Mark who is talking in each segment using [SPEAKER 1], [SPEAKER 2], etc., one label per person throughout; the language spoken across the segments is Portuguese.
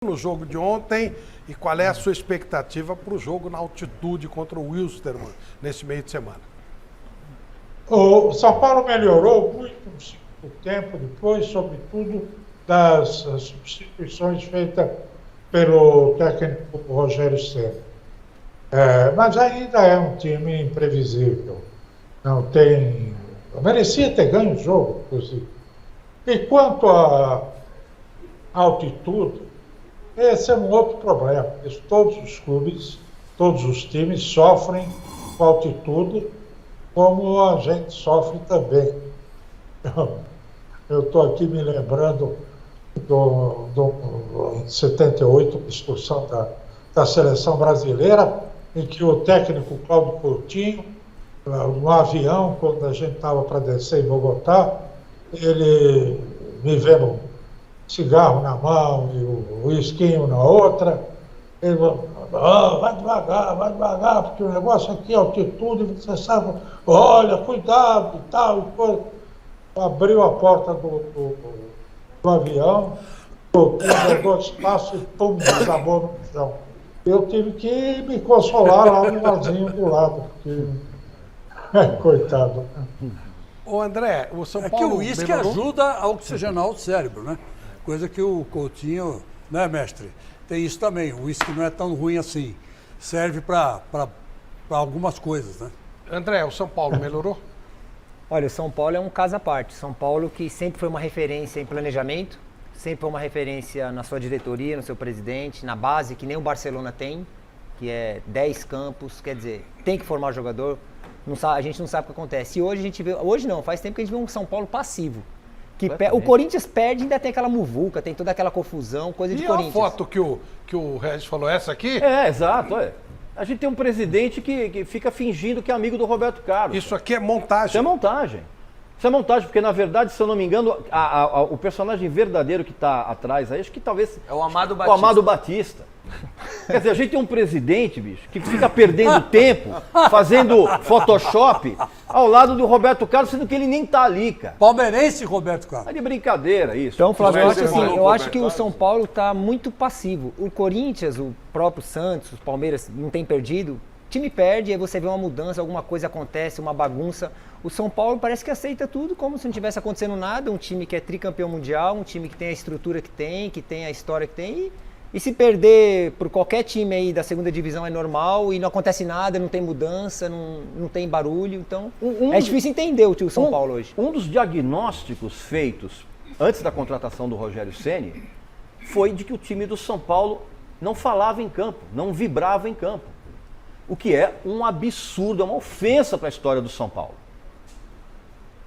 [SPEAKER 1] no jogo de ontem e qual é a sua expectativa para o jogo na altitude contra o Wilstermann nesse meio de semana?
[SPEAKER 2] O São Paulo melhorou muito no segundo tempo, depois, sobretudo, das substituições feitas pelo técnico Rogério Ceni. Mas ainda é um time imprevisível. Não tem. Merecia ter ganho o jogo, inclusive. E quanto à altitude, esse é um outro problema. Todos os clubes, todos os times sofrem com altitude, como a gente sofre também. Eu estou aqui me lembrando em 78, expulsão da seleção brasileira, em que o técnico Cláudio Coutinho, no avião, quando a gente estava para descer em Bogotá, ele me vendo cigarro na mão e o uisquinho na outra, ele falou, vai devagar, porque o negócio aqui é altitude, você sabe, olha, cuidado e tal, e coisa. Abriu a porta do avião, deu espaço e pum, desabou no chão. Eu tive que me consolar lá no vasinho do lado, porque, coitado.
[SPEAKER 1] Ô André, o São Paulo...
[SPEAKER 3] É que o uísque ajuda a oxigenar o cérebro, né? Coisa que o Coutinho, né, mestre? Tem isso também, o uísque não é tão ruim assim. Serve para algumas coisas, né?
[SPEAKER 1] André, o São Paulo melhorou?
[SPEAKER 4] Olha, o São Paulo é um caso à parte. São Paulo que sempre foi uma referência em planejamento, sempre foi uma referência na sua diretoria, no seu presidente, na base, que nem o Barcelona tem, que é 10 campos, quer dizer, tem que formar jogador, a gente não sabe o que acontece. E hoje a gente vê, hoje não, faz tempo que a gente vê um São Paulo passivo. O Corinthians perde e ainda tem aquela muvuca, tem toda aquela confusão, coisa de Corinthians.
[SPEAKER 1] E a foto que o Regis falou, essa aqui?
[SPEAKER 5] Exato, A gente tem um presidente que fica fingindo que é amigo do Roberto Carlos.
[SPEAKER 1] Isso aqui é montagem.
[SPEAKER 5] Isso é montagem. Isso é montagem, porque na verdade, se eu não me engano, o personagem verdadeiro que está atrás aí, acho que talvez...
[SPEAKER 6] É o Amado Batista.
[SPEAKER 5] O Amado Batista. Quer dizer, a gente tem um presidente, bicho, que fica perdendo tempo fazendo Photoshop ao lado do Roberto Carlos, sendo que ele nem tá ali, cara.
[SPEAKER 3] Palmeirense Roberto Carlos.
[SPEAKER 5] Tá de brincadeira isso.
[SPEAKER 4] Então, Flávio, eu acho que o São Paulo está muito passivo. O Corinthians, o próprio Santos, o Palmeiras não tem perdido. O time perde, aí você vê uma mudança, alguma coisa acontece, uma bagunça. O São Paulo parece que aceita tudo como se não tivesse acontecendo nada. Um time que é tricampeão mundial, um time que tem a estrutura que tem a história que tem. E se perder por qualquer time aí da segunda divisão é normal e não acontece nada, não tem mudança, não tem barulho. Então, é difícil entender o São Paulo hoje.
[SPEAKER 5] Um dos diagnósticos feitos antes da contratação do Rogério Ceni foi de que o time do São Paulo não falava em campo, não vibrava em campo. O que é um absurdo, é uma ofensa para a história do São Paulo.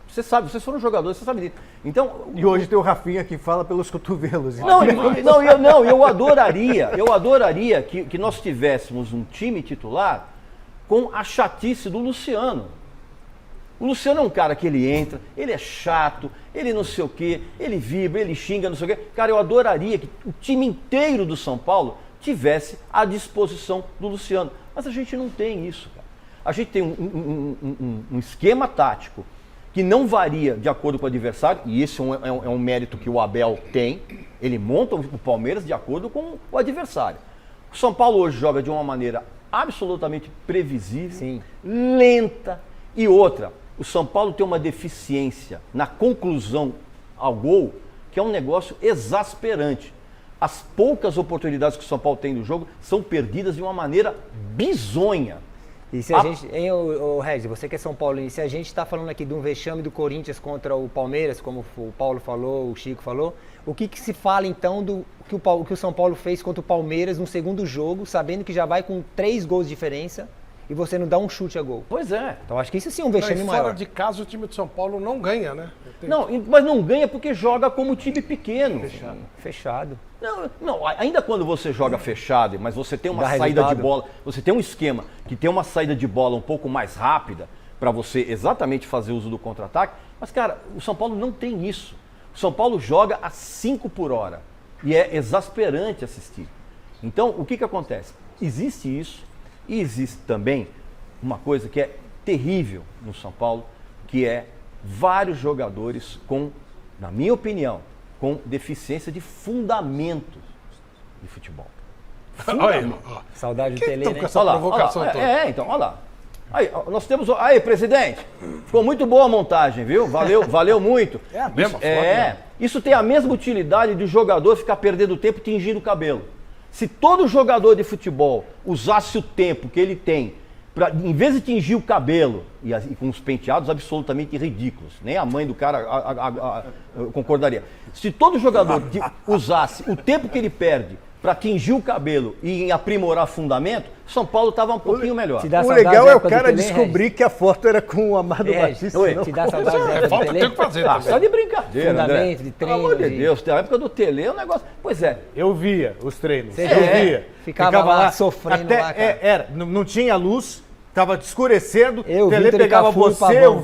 [SPEAKER 5] Você sabe, vocês foram jogadores, você sabe disso. Então,
[SPEAKER 7] e hoje tem o Rafinha que fala pelos cotovelos.
[SPEAKER 5] Eu adoraria que nós tivéssemos um time titular com a chatice do Luciano. O Luciano é um cara que ele entra, ele é chato, ele não sei o quê, ele vibra, ele xinga, não sei o quê. Cara, eu adoraria que o time inteiro do São Paulo tivesse à disposição do Luciano. Mas a gente não tem isso, cara. A gente tem um esquema tático que não varia de acordo com o adversário, e isso é um mérito que o Abel tem, ele monta o Palmeiras de acordo com o adversário. O São Paulo hoje joga de uma maneira absolutamente previsível,
[SPEAKER 4] Sim.
[SPEAKER 5] lenta, e outra, o São Paulo tem uma deficiência na conclusão ao gol, que é um negócio exasperante. As poucas oportunidades que o São Paulo tem no jogo são perdidas de uma maneira bizonha.
[SPEAKER 4] E se a gente, Regis, você que é São Paulo, e se a gente está falando aqui de um vexame do Corinthians contra o Palmeiras, como o Paulo falou, o Chico falou, o que se fala então do que o São Paulo fez contra o Palmeiras no segundo jogo, sabendo que já vai com 3 gols de diferença e você não dá um chute a gol?
[SPEAKER 5] Pois é.
[SPEAKER 4] Então acho que isso sim é um vexame maior.
[SPEAKER 1] Fora de casa o time de São Paulo não ganha, né?
[SPEAKER 5] Não, mas não ganha porque joga como time pequeno.
[SPEAKER 4] Fechado.
[SPEAKER 5] Não, ainda quando você joga fechado, mas você tem uma
[SPEAKER 4] Dá
[SPEAKER 5] saída
[SPEAKER 4] resultado.
[SPEAKER 5] de bola, você tem um esquema que tem uma saída de bola um pouco mais rápida para você exatamente fazer uso do contra-ataque, mas cara, o São Paulo não tem isso. O São Paulo joga a 5 por hora e é exasperante assistir. Então, o que acontece? Existe isso e existe também uma coisa que é terrível no São Paulo, que é vários jogadores com, na minha opinião, com deficiência de fundamentos. de futebol.
[SPEAKER 1] Olha aí, ó.
[SPEAKER 4] Saudade do
[SPEAKER 1] Que
[SPEAKER 4] Tele,
[SPEAKER 1] estão
[SPEAKER 4] né?
[SPEAKER 1] com essa
[SPEAKER 5] Olha lá,
[SPEAKER 1] provocação
[SPEAKER 5] olha lá.
[SPEAKER 1] toda?
[SPEAKER 5] Então, olha lá. Aí, nós temos. Aí, presidente, ficou muito boa a montagem, viu? Valeu muito.
[SPEAKER 1] É a mesma foto,
[SPEAKER 5] É.
[SPEAKER 1] né?
[SPEAKER 5] Isso tem a mesma utilidade de o jogador ficar perdendo tempo tingindo o cabelo. Se todo jogador de futebol usasse o tempo que ele tem, em vez de tingir o cabelo, e com uns penteados absolutamente ridículos, nem a mãe do cara concordaria. Se todo jogador usasse o tempo que ele perde para tingir o cabelo e aprimorar fundamento, São Paulo estava um pouquinho melhor.
[SPEAKER 4] Te dá
[SPEAKER 7] O
[SPEAKER 4] saudade
[SPEAKER 7] legal
[SPEAKER 4] da
[SPEAKER 7] é o
[SPEAKER 4] época do
[SPEAKER 7] cara
[SPEAKER 4] Pelé,
[SPEAKER 7] descobrir que a foto era com o Amado
[SPEAKER 4] Regis?
[SPEAKER 7] Batista.
[SPEAKER 5] Oi.
[SPEAKER 7] não
[SPEAKER 4] Te dá
[SPEAKER 7] com-
[SPEAKER 4] saudade da
[SPEAKER 1] É
[SPEAKER 4] época
[SPEAKER 1] falta,
[SPEAKER 4] do
[SPEAKER 1] tem
[SPEAKER 4] Pelé?
[SPEAKER 1] que fazer
[SPEAKER 5] Ah,
[SPEAKER 1] também.
[SPEAKER 5] só de brincadeira,
[SPEAKER 4] Fundamento,
[SPEAKER 5] André.
[SPEAKER 4] de
[SPEAKER 5] Pelo amor de
[SPEAKER 4] treino, de-
[SPEAKER 5] Deus, a época do Tele é um negócio. Pois é.
[SPEAKER 7] Eu via os treinos.
[SPEAKER 4] Você
[SPEAKER 7] Eu
[SPEAKER 5] via?
[SPEAKER 7] via.
[SPEAKER 4] Ficava lá sofrendo
[SPEAKER 7] Até,
[SPEAKER 4] lá, cara.
[SPEAKER 7] não tinha luz, tava escurecendo,
[SPEAKER 4] Eu
[SPEAKER 7] o
[SPEAKER 4] vi
[SPEAKER 7] Tele
[SPEAKER 4] o Tele
[SPEAKER 7] pegava
[SPEAKER 4] Cafu e o
[SPEAKER 7] você,
[SPEAKER 4] Pavão.
[SPEAKER 7] eu